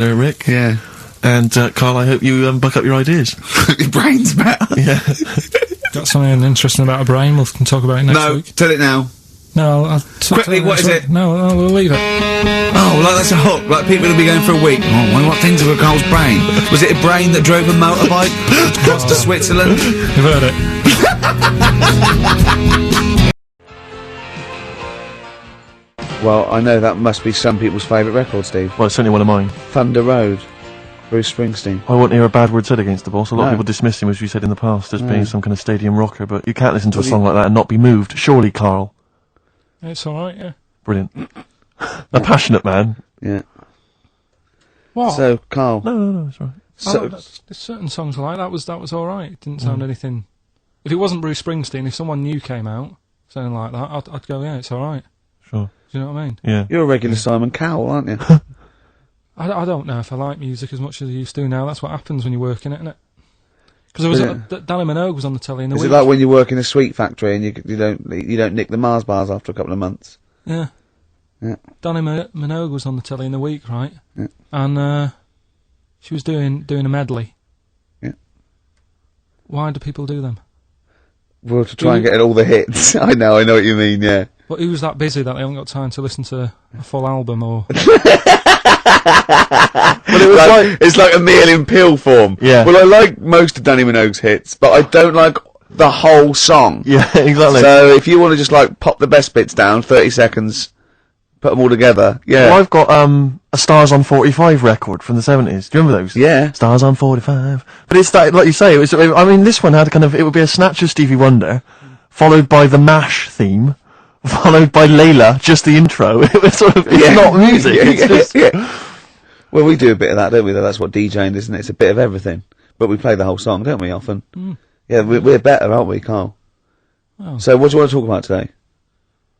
Rick. Yeah. And Carl, I hope you buck up your ideas. Your brain's better. Yeah. Got something interesting about a brain we can talk about it next week? Tell it now. No, I'll quickly, what is it? No, we'll leave it. Oh, like that's a hook. Like people will be going for a week. Oh, I wonder what things were Carl's brain. Was it a brain that drove a motorbike across to Switzerland? You've heard it. Well, I know that must be some people's favourite record, Steve. Well, it's certainly one of mine. Thunder Road, Bruce Springsteen. I won't hear a bad word said against the boss. A lot of No. people dismiss him, as we said in the past, as being some kind of stadium rocker, but you can't listen to a song like that and not be moved. Surely, Carl. It's alright, yeah. Brilliant. A passionate man. Yeah. What? So, Carl. No, it's right. So, there's certain songs like that was alright. It didn't sound anything. If it wasn't Bruce Springsteen, if someone new came out sounding like that, I'd go, yeah, it's alright. Sure. Do you know what I mean? Yeah. you're a regular Simon Cowell, aren't you? I don't know if I like music as much as I used to now. That's what happens when you're working it, isn't it? Because there was Danny Minogue was on the telly in the Is week. it like when you work in a sweet factory and you don't nick the Mars bars after a couple of months? Yeah. Yeah. Danny Minogue was on the telly in the week, right? Yeah. And she was doing a medley. Yeah. Why do people do them? Well, to try and get all the hits. I know what you mean, yeah. But who's that busy that they haven't got time to listen to a full album or... Well, it's like a meal in pill form. Yeah. Well, I like most of Danny Minogue's hits, but I don't like the whole song. Yeah, exactly. So if you want to just like pop the best bits down, 30 seconds, put them all together, yeah. Well, I've got a Stars on 45 record from the 70s. Do you remember those? Yeah. Stars on 45. But it's that, like you say, it was. I mean, this one had it would be a snatch of Stevie Wonder, followed by the MASH theme, followed by Layla, just the intro. It was sort of, it's not music. It's just... Well, we do a bit of that, don't we? That's what DJing is, isn't it? It's a bit of everything. But we play the whole song, don't we, often? Mm. Yeah, we're better, aren't we, Carl? Oh. So what do you want to talk about today?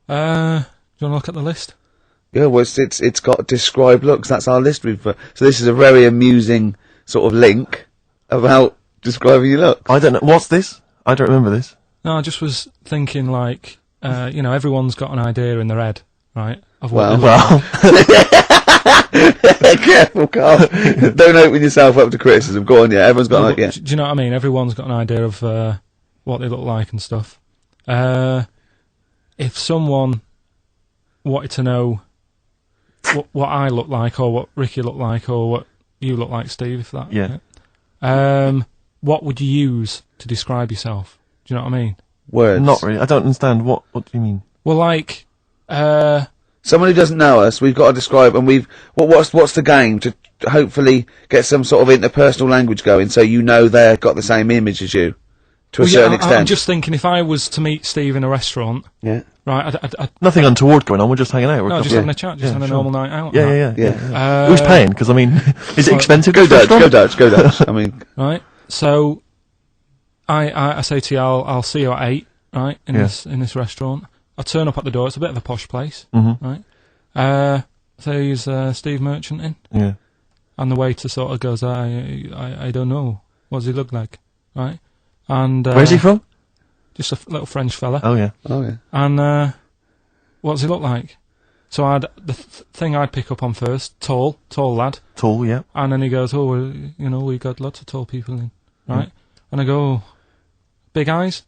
Do you want to look at the list? Yeah, well, it's got describe looks. That's our list. So this is a very amusing sort of link about describing your looks. I don't know. What's this? I don't remember this. No, I just was thinking like, everyone's got an idea in their head, right? Of what they look like. Careful, Carl. Don't open yourself up to criticism. Go on, yeah. Everyone's got an idea. Do you know what I mean? Everyone's got an idea of what they look like and stuff. If someone wanted to know what I look like, or what Ricky looked like, or what you look like, Steve, if that... Yeah. What would you use to describe yourself? Do you know what I mean? Words. Not really. I don't understand. What do you mean? Well, like... someone who doesn't know us, we've got to describe, and what's the game to hopefully get some sort of interpersonal language going, so you know they've got the same image as you, to a certain extent. I'm just thinking, if I was to meet Steve in a restaurant, yeah, right, nothing untoward going on. We're just hanging out. No, just having a chat, just having a normal night out. Yeah. Who's paying? Because I mean, is it expensive? Go Dutch. I mean, right. So, I say to you, I'll see you at 8, right, in this restaurant. I turn up at the door. It's a bit of a posh place, right? So he's Steve Merchant in, yeah, and the waiter sort of goes, I don't know. What does he look like, right? And where's he from? Just a little French fella. Oh yeah. And what does he look like? So the thing I'd pick up on first, tall lad. Tall, yeah. And then he goes, oh, well, we got lots of tall people in, right? And I go, big eyes.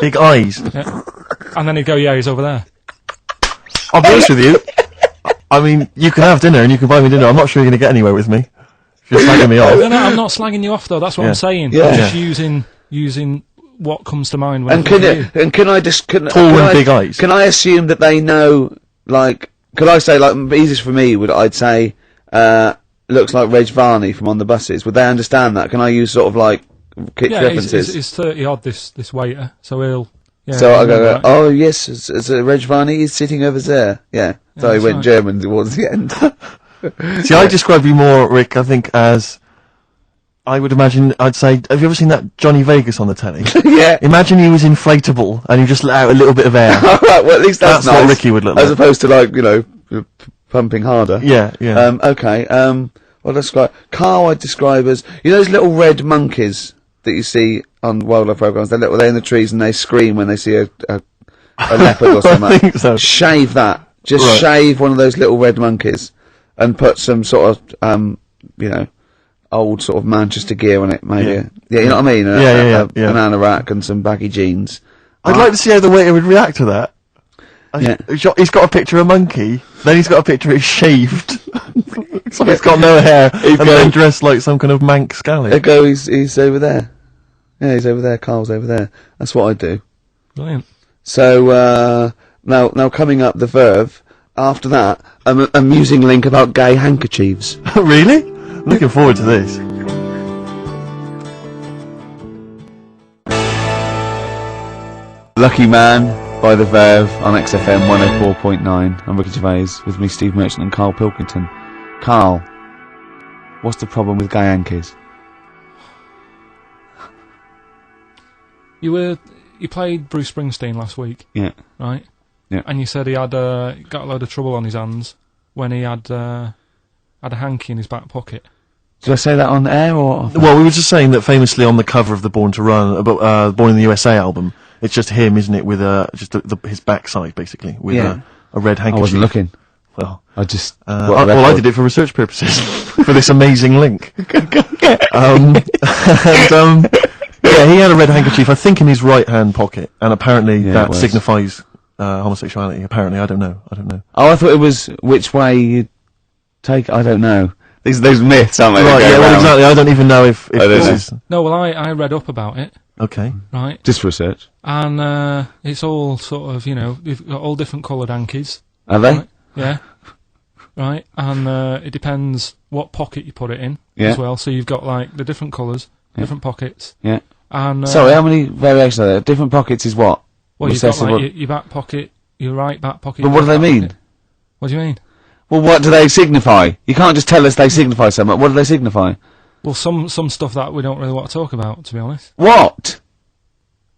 Big eyes. Yeah. And then he'd go, yeah, he's over there. I'll be honest with you. I mean, you can have dinner and you can buy me dinner. I'm not sure you're going to get anywhere with me. If you're slagging me off. No, I'm not slagging you off though. That's what I'm saying. Yeah. I'm just using what comes to mind when can I just big eyes? Can I assume that they know? Like, could I say like easiest for me I'd say looks like Reg Varney from On the Buses? Would they understand that? Can I use sort of like kitsch references? He's 30 odd this waiter, so he'll. Yeah, so I go, oh yes, it's Reg Varney. He's sitting over there. Yeah. So he went German towards the end. See, I describe you more, Rick, I think, as... I would imagine, I'd say, have you ever seen that Johnny Vegas on the telly? Yeah. Imagine he was inflatable and he just let out a little bit of air. Alright, well at least that's nice. What Ricky would look like. As opposed to like, pumping harder. Yeah. Okay, well describe... Carl I'd describe as... You know those little red monkeys that you see on wildlife programs? They're in the trees and they scream when they see a leopard or something. I think so. Shave that. Just shave one of those little red monkeys and put some sort of, you know, old sort of Manchester gear on it, maybe. Yeah, you know what I mean? Yeah. An anorak and some baggy jeans. I'd like to see how the waiter would react to that. Yeah. He's got a picture of a monkey, then he's got a picture of shaved. So he's got no hair, and then dressed like some kind of Manx scally. There go, he's over there. Yeah, he's over there, Carl's over there. That's what I'd do. Brilliant. So, now coming up, the Verve. After that, an amusing link about gay handkerchiefs. Really? Looking forward to this. Lucky Man by The Verve on XFM 104.9. I'm Ricky Gervais, with me Steve Merchant and Carl Pilkington. Carl, what's the problem with gay hankies? You played Bruce Springsteen last week, Yeah. right? Yeah. And you said he had got a load of trouble on his hands when he had a hanky in his back pocket. Did I say that on air or? Well, we were just saying that famously on the cover of the Born to Run, Born in the USA album, it's just him, isn't it, with just his backside basically, with Yeah. a red handkerchief. I wasn't looking. Well, I just. I did it for research purposes for this amazing link. Yeah, he had a red handkerchief, I think, in his right hand pocket, and apparently that signifies homosexuality. Apparently, I don't know. Oh, I thought it was which way you take. I don't know. These myths, aren't they? Right, yeah, well, exactly. I don't even know if this is No, well, I read up about it, okay. right? Just research. And it's all sort of, you know, you've got all different coloured hankies. Are they? Right? Yeah. Right, and it depends what pocket you put it in Yeah. as well. So you've got like the different colours, different pockets. Yeah. And Sorry, how many variations are there? Different pockets is what? well, you've got like your back pocket, your right back pocket. But what do they mean? Pocket. What do you mean? Well, what do they signify? You can't just tell us they signify something. What do they signify? Well, some stuff that we don't really want to talk about, to be honest. What?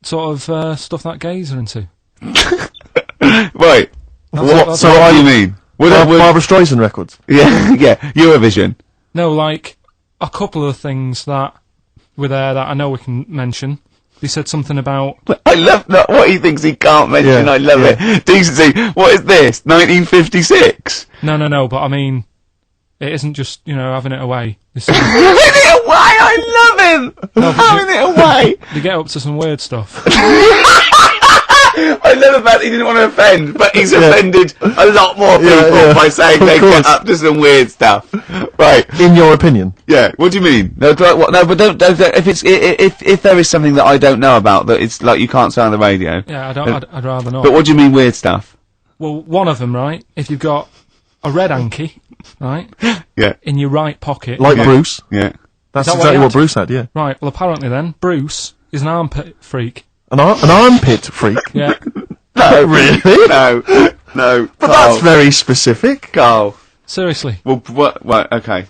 Sort of stuff that gays are into. Right. That's So what do you mean? Barbara Streisand records. Yeah, yeah. Eurovision. No, like a couple of things that were there that I know we can mention. They said something about. I love that. What he thinks he can't mention. Yeah, I love it. Decency. What is this? 1956. No. But I mean, it isn't just having it away. It's, Having it away. I love him. No, but Having it away. they get up to some weird stuff. I love the fact he didn't want to offend, but he's offended a lot more people by saying they get up to some weird stuff. Right. In your opinion. Yeah. What do you mean? No, but don't. If there is something that I don't know about that it's like you can't say on the radio. Yeah, I'd rather not. But what do you mean weird stuff? Well, one of them, right? If you've got a red hanky, right, Yeah. in your right pocket, Like Bruce. Yeah. That's Is that what exactly he what had? Bruce had, yeah. right? Well, apparently then Bruce is an armpit freak. An armpit freak. Yeah. No. Really? No. But that's very specific. Carl. Seriously. Well, what? Right. Okay.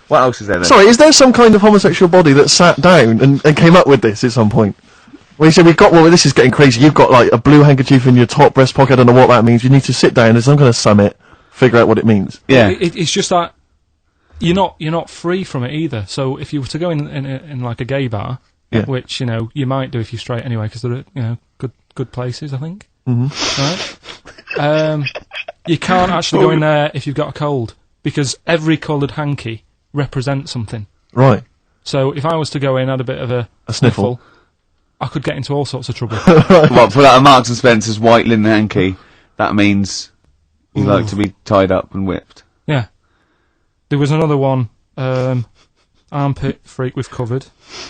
What else is there then? Sorry, is there some kind of homosexual body that sat down and came up with this at some point? Well, you said this is getting crazy. You've got like a blue handkerchief in your top breast pocket. I don't know what that means. You need to sit down. There's some kind of summit. Figure out what it means. Yeah. It's just that you're not free from it either. So if you were to go in like a gay bar, Yeah. which you might do if you're straight anyway, because they're good places, I think. Mm-hmm. Right. You can't actually go in there if you've got a cold, because every coloured hanky represents something. Right. So if I was to go in, had a bit of a sniffle, I could get into all sorts of trouble. What? Pull out a Marks and Spencer's white linen hanky. That means you like to be tied up and whipped. Yeah. There was another one. Armpit freak we've covered.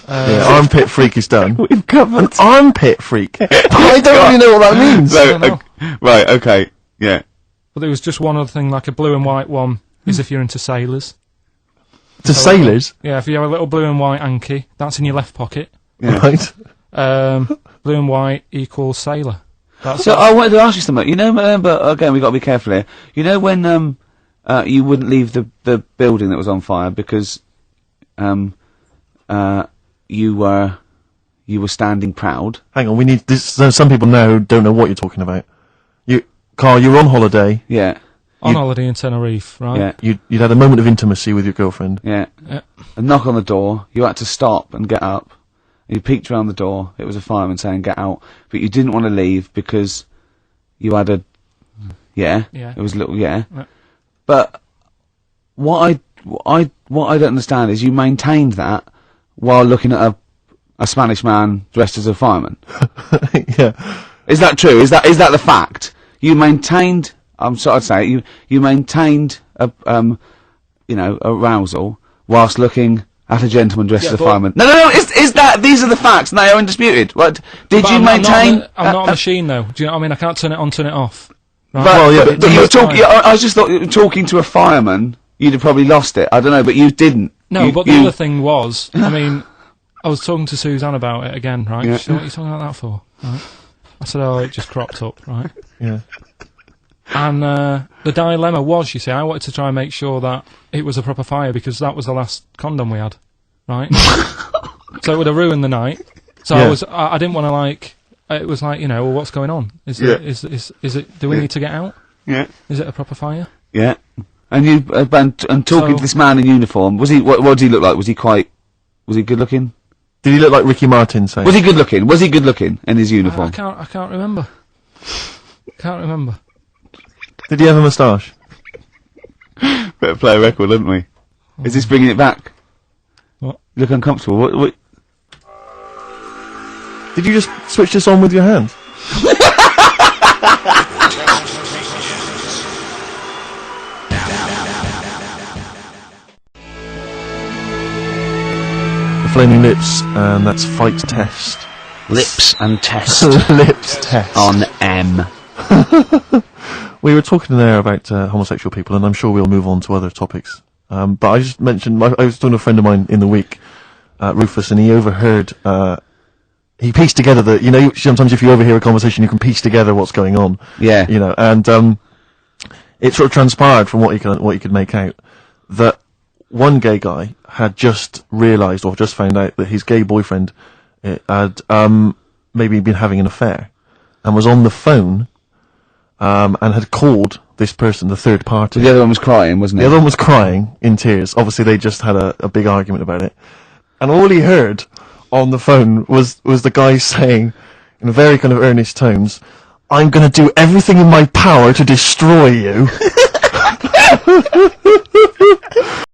Armpit freak is done. We've covered. Armpit freak. I don't really know what that means. No. Right. Okay. Yeah. But there was just one other thing, like a blue and white one, is if you're into sailors. To sailors. Yeah, if you have a little blue and white hanky, that's in your left pocket. Yeah. Right. Blue and white equals sailor. So I wanted to ask you something. But again, we've got to be careful here. You know when you wouldn't leave the building that was on fire because you were standing proud. Hang on, we need this. There's some people now who don't know what you're talking about. Carl, you were on holiday. Yeah. On holiday in Tenerife, right? Yeah. You'd had a moment of intimacy with your girlfriend. Yeah. Yeah. A knock on the door. You had to stop and get up. You peeked around the door. It was a fireman saying, "Get out!" But you didn't want to leave because you had a. Yeah. Yeah. It was a little. Yeah. Yeah. But what I what I don't understand is you maintained that while looking at a Spanish man dressed as a fireman. Yeah. Is that true? Is that the fact? You maintained. I'm sorry to say you maintained arousal whilst looking at a gentleman dressed as a fireman. No. Is that these are the facts? And they are undisputed. What did you maintain? I'm not a machine though. Do you know what I mean? I can't turn it on, turn it off. Right? But you were talking. I just thought you were talking to a fireman. You'd have probably lost it. I don't know, but you didn't. No, but the other thing was, I mean, I was talking to Suzanne about it again, right? Yeah. She said, what are you talking about that for? Right? I said, oh, it just cropped up, right? Yeah. And the dilemma was, you see, I wanted to try and make sure that it was a proper fire because that was the last condom we had, right? So it would have ruined the night. So I didn't want to like. It was like, well, what's going on? Is it? Do we need to get out? Yeah. Is it a proper fire? Yeah. And you and talking to this man in uniform, was he? What did he look like? Was he good looking? Did he look like Ricky Martin? Say. Was he good looking? Was he good looking in his uniform? I can't remember. Can't remember. Did he have a moustache? Better play a record, haven't we? Is this bringing it back? What? You look uncomfortable. What? Did you just switch this on with your hand? The Flaming Lips, and that's Fight Test. Lips and test. Lips Test. On M. We were talking there about homosexual people, and I'm sure we'll move on to other topics. But I just mentioned, I was talking to a friend of mine in the week, Rufus, and he overheard, he pieced together sometimes if you overhear a conversation, you can piece together what's going on. Yeah. And it sort of transpired from what he could make out that one gay guy had just realised or just found out that his gay boyfriend had maybe been having an affair and was on the phone and had called this person, the third party. The other one was crying, wasn't it? The other one was crying in tears. Obviously, they just had a big argument about it. And all he heard on the phone was the guy saying, in very kind of earnest tones, "I'm going to do everything in my power to destroy you."